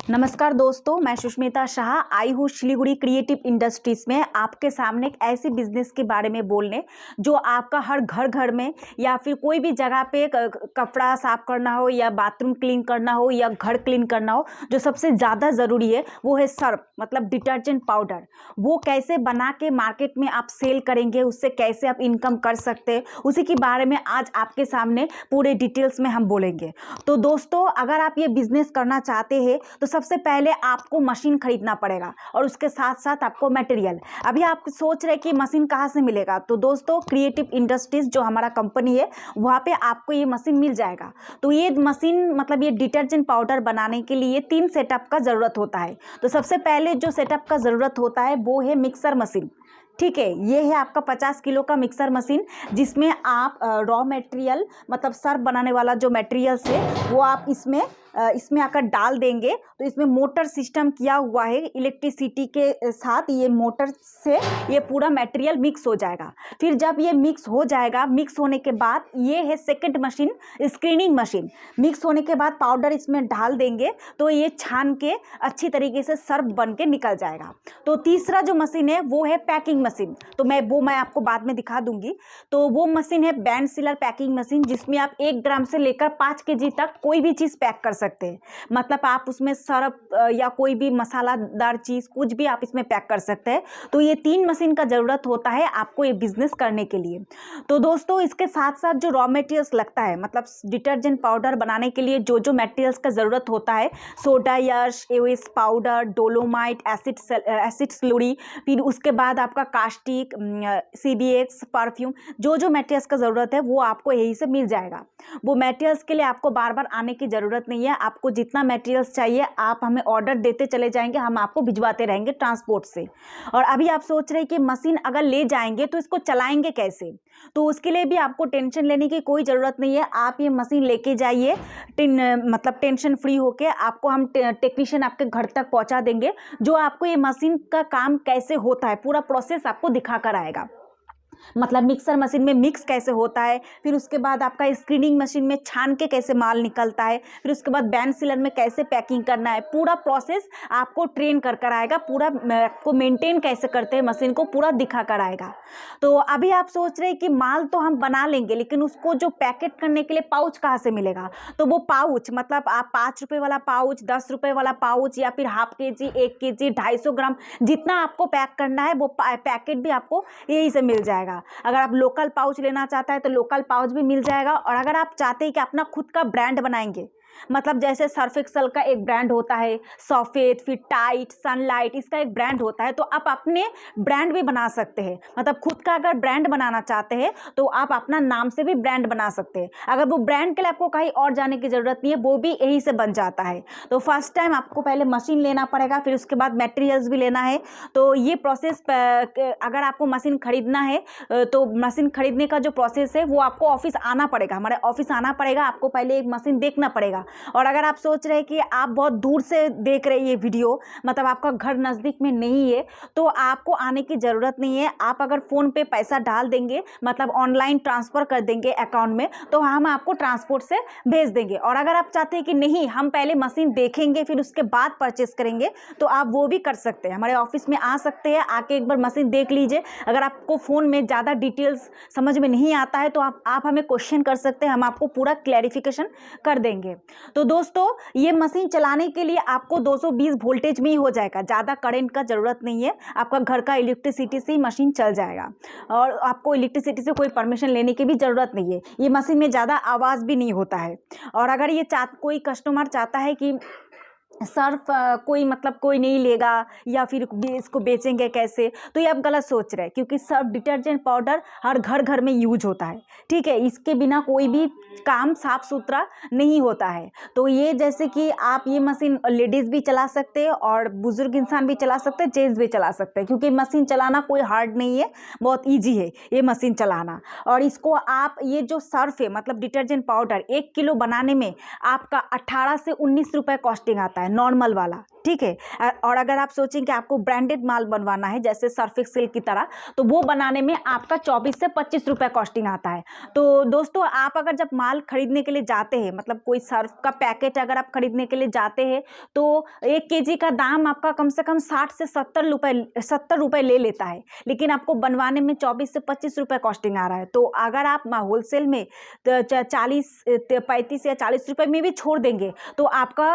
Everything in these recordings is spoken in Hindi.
नमस्कार दोस्तों, मैं सुष्मिता शाह आई हूँ सिलीगुड़ी क्रिएटिव इंडस्ट्रीज़ में आपके सामने एक ऐसी बिजनेस के बारे में बोलने जो आपका हर घर में या फिर कोई भी जगह पे कपड़ा साफ करना हो या बाथरूम क्लीन करना हो या घर क्लीन करना हो, जो सबसे ज़्यादा ज़रूरी है वो है सर्फ मतलब डिटर्जेंट पाउडर। वो कैसे बना के मार्केट में आप सेल करेंगे, उससे कैसे आप इनकम कर सकते हैं, उसी के बारे में आज आपके सामने पूरे डिटेल्स में हम बोलेंगे। तो दोस्तों, अगर आप ये बिज़नेस करना चाहते हैं तो सबसे पहले आपको मशीन खरीदना पड़ेगा और उसके साथ साथ आपको मटेरियल। अभी आप सोच रहे कि मशीन कहाँ से मिलेगा, तो दोस्तों क्रिएटिव इंडस्ट्रीज़ जो हमारा कंपनी है वहाँ पे आपको ये मशीन मिल जाएगा। तो ये मशीन मतलब ये डिटर्जेंट पाउडर बनाने के लिए 3 सेटअप का ज़रूरत होता है। तो सबसे पहले जो सेटअप का ज़रूरत होता है वो है मिक्सर मशीन। ठीक है, ये है आपका 50 किलो का मिक्सर मशीन, जिसमें आप रॉ मटेरियल मतलब सर्फ बनाने वाला जो मटेरियल्स है वो आप इसमें आकर डाल देंगे। तो इसमें मोटर सिस्टम किया हुआ है, इलेक्ट्रिसिटी के साथ ये मोटर से ये पूरा मटेरियल मिक्स हो जाएगा। फिर जब ये मिक्स हो जाएगा, मिक्स होने के बाद ये है second machine, screening machine. Mix होने के बाद पाउडर इसमें डाल देंगे तो ये छान के अच्छी तरीके से सर्फ बन के निकल जाएगा। तो तीसरा जो मशीन है वो है पैकिंग मशीन। तो मैं आपको बाद में दिखा दूंगी। तो वो मशीन है बैंड सीलर पैकिंग मशीन, जिसमें आप 1 ग्राम से लेकर 5 केजी तक कोई भी चीज़ पैक कर सकते हैं। मतलब आप उसमें सर्फ या कोई भी मसालादार चीज़ कुछ भी आप इसमें पैक कर सकते हैं। तो ये 3 मशीन का ज़रूरत होता है आपको ये बिजनेस करने के लिए। तो दोस्तों, इसके साथ साथ जो रॉ मटेरियल्स लगता है मतलब डिटर्जेंट पाउडर बनाने के लिए जो मटेरियल्स का ज़रूरत होता है, soda ash, AOS powder, dolomite, acid slurry, फिर उसके बाद आपका कास्टिक, CBX, परफ्यूम, जो मटेरियल्स का ज़रूरत है वो आपको यहीं से मिल जाएगा। वो मटेरियल्स के लिए आपको बार बार आने की ज़रूरत नहीं है। आपको जितना मटेरियल्स चाहिए आप हमें ऑर्डर देते चले जाएंगे, हम आपको भिजवाते रहेंगे ट्रांसपोर्ट से। और अभी आप सोच रहे हैं कि मशीन अगर ले जाएंगे तो इसको चलाएंगे कैसे, तो उसके लिए भी आपको टेंशन लेने की कोई ज़रूरत नहीं है। आप ये मशीन लेके जाइए, मतलब टेंशन फ्री होके आपको हम टेक्नीशियन आपके घर तक पहुंचा देंगे, जो आपको ये मशीन का काम कैसे होता है पूरा प्रोसेस आपको दिखा कर आएगा। मतलब मिक्सर मशीन में मिक्स कैसे होता है, फिर उसके बाद आपका स्क्रीनिंग मशीन में छान के कैसे माल निकलता है, फिर उसके बाद बैंड सीलर में कैसे पैकिंग करना है, पूरा प्रोसेस आपको ट्रेन कर आएगा। पूरा आपको मेंटेन कैसे करते हैं मशीन को पूरा दिखा कर आएगा। तो अभी आप सोच रहे हैं कि माल तो हम बना लेंगे, लेकिन उसको जो पैकेट करने के लिए पाउच कहाँ से मिलेगा। तो वो पाउच मतलब आप 5 रुपये वाला पाउच, 10 रुपये वाला पाउच या फिर हाफ केजी, 1 केजी, 250 ग्राम जितना आपको पैक करना है वो पैकेट भी आपको यहीं से मिल जाएगा। अगर आप लोकल पाउच लेना चाहता है तो लोकल पाउच भी मिल जाएगा। और अगर आप चाहते हैं कि अपना खुद का ब्रांड बनाएंगे, मतलब जैसे सर्फ एक्सल का एक ब्रांड होता है, सफेद, फिर टाइट, सनलाइट, इसका एक ब्रांड होता है, तो आप अपने ब्रांड भी बना सकते हैं। मतलब खुद का अगर ब्रांड बनाना चाहते हैं तो आप अपना नाम से भी ब्रांड बना सकते हैं। अगर वो ब्रांड के लिए आपको कहीं और जाने की ज़रूरत नहीं है, वो भी यहीं से बन जाता है। तो फर्स्ट टाइम आपको पहले मशीन लेना पड़ेगा, फिर उसके बाद मटेरियल्स भी लेना है। तो ये प्रोसेस अगर आपको मशीन खरीदना है तो मशीन खरीदने का जो प्रोसेस है वो आपको ऑफिस आना पड़ेगा, हमारे ऑफिस आना पड़ेगा। आपको पहले एक मशीन देखना पड़ेगा। और अगर आप सोच रहे हैं कि आप बहुत दूर से देख रहे हैं ये वीडियो, मतलब आपका घर नज़दीक में नहीं है, तो आपको आने की ज़रूरत नहीं है। आप अगर फ़ोन पे पैसा डाल देंगे, मतलब ऑनलाइन ट्रांसफ़र कर देंगे अकाउंट में, तो हम आपको ट्रांसपोर्ट से भेज देंगे। और अगर आप चाहते हैं कि नहीं हम पहले मशीन देखेंगे फिर उसके बाद परचेस करेंगे, तो आप वो भी कर सकते हैं। हमारे ऑफिस में आ सकते हैं, आके एक बार मशीन देख लीजिए। अगर आपको फ़ोन में ज़्यादा डिटेल्स समझ में नहीं आता है तो आप हमें क्वेश्चन कर सकते हैं, हम आपको पूरा क्लैरिफिकेशन कर देंगे। तो दोस्तों, ये मशीन चलाने के लिए आपको 220 वोल्टेज में ही हो जाएगा, ज़्यादा करंट का ज़रूरत नहीं है। आपका घर का इलेक्ट्रिसिटी से ही मशीन चल जाएगा और आपको इलेक्ट्रिसिटी से कोई परमिशन लेने की भी ज़रूरत नहीं है। ये मशीन में ज़्यादा आवाज़ भी नहीं होता है। और अगर ये कोई कस्टमर चाहता है कि सर्फ कोई नहीं लेगा या फिर इसको बेचेंगे कैसे, तो ये आप गलत सोच रहे हैं, क्योंकि सर्फ डिटर्जेंट पाउडर हर घर में यूज होता है। ठीक है, इसके बिना कोई भी काम साफ सुथरा नहीं होता है। तो ये जैसे कि आप ये मशीन लेडीज़ भी चला सकते हैं और बुजुर्ग इंसान भी चला सकते हैं, जेंट्स भी चला सकते हैं, क्योंकि मशीन चलाना कोई हार्ड नहीं है, बहुत ईजी है ये मशीन चलाना। और इसको आप ये जो सर्फ है मतलब डिटर्जेंट पाउडर 1 किलो बनाने में आपका 18 से 19 रुपये कॉस्टिंग आता है, नॉर्मल वाला। ठीक है। और अगर आप सोचें कि आपको ब्रांडेड माल बनवाना है जैसे सर्फ एक्सेल की तरह, तो वो बनाने में आपका 24 से 25 रुपये कॉस्टिंग आता है। तो दोस्तों आप अगर जब माल खरीदने के लिए जाते हैं, मतलब कोई सर्फ का पैकेट अगर आप खरीदने के लिए जाते हैं, तो 1 केजी का दाम आपका कम से कम 60 से 70 रुपये ले लेता है, लेकिन आपको बनवाने में 24 से 25 रुपये कॉस्टिंग आ रहा है। तो अगर आप होलसेल में 35 या 40 रुपये में भी छोड़ देंगे तो आपका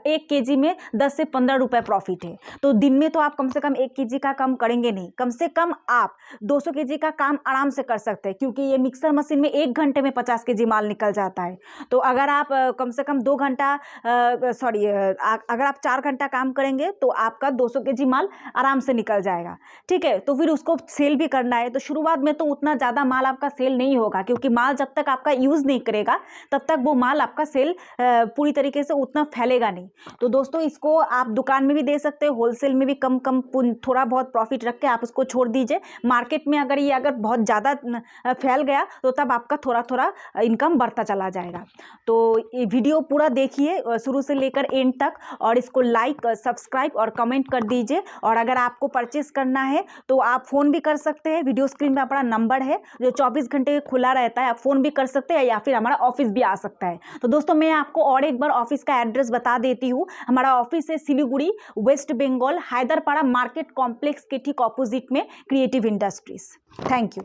1 केजी में 10 से 15 रुपये प्रॉफिट है। तो दिन में तो आप कम से कम 1 केजी का काम करेंगे नहीं, कम से कम आप 200 केजी का काम आराम से कर सकते हैं, क्योंकि ये मिक्सर मशीन में 1 घंटे में 50 केजी माल निकल जाता है। तो अगर आप कम से कम 2 घंटा अगर आप 4 घंटा काम करेंगे तो आपका 200 केजी माल आराम से निकल जाएगा, ठीक है। तो फिर उसको सेल भी करना है, तो शुरुआत में तो उतना ज़्यादा माल आपका सेल नहीं होगा, क्योंकि माल जब तक आपका यूज़ नहीं करेगा तब तक वो माल आपका सेल पूरी तरीके से उतना फैलेगा नहीं। तो दोस्तों इसको आप दुकान में भी दे सकते हो, होलसेल में भी कम थोड़ा बहुत प्रॉफिट रख के आप उसको छोड़ दीजिए। मार्केट में अगर बहुत ज़्यादा फैल गया तो तब आपका थोड़ा थोड़ा इनकम बढ़ता चला जाएगा। तो ये वीडियो पूरा देखिए शुरू से लेकर एंड तक, और इसको लाइक, सब्सक्राइब और कमेंट कर दीजिए। और अगर आपको परचेस करना है तो आप फ़ोन भी कर सकते हैं, वीडियो स्क्रीन पे अपना नंबर है जो 24 घंटे खुला रहता है, आप फ़ोन भी कर सकते हैं या फिर हमारा ऑफिस भी आ सकता है। तो दोस्तों मैं आपको और एक बार ऑफिस का एड्रेस बता देती हूँ। हमारा ऑफिस है सिलीगुड़ी, वेस्ट बंगाल, हैदरपाड़ा मार्केट कॉम्प्लेक्स के ठीक ऑपोजिट में क्रिएटिव इंडस्ट्रीज। Thank you.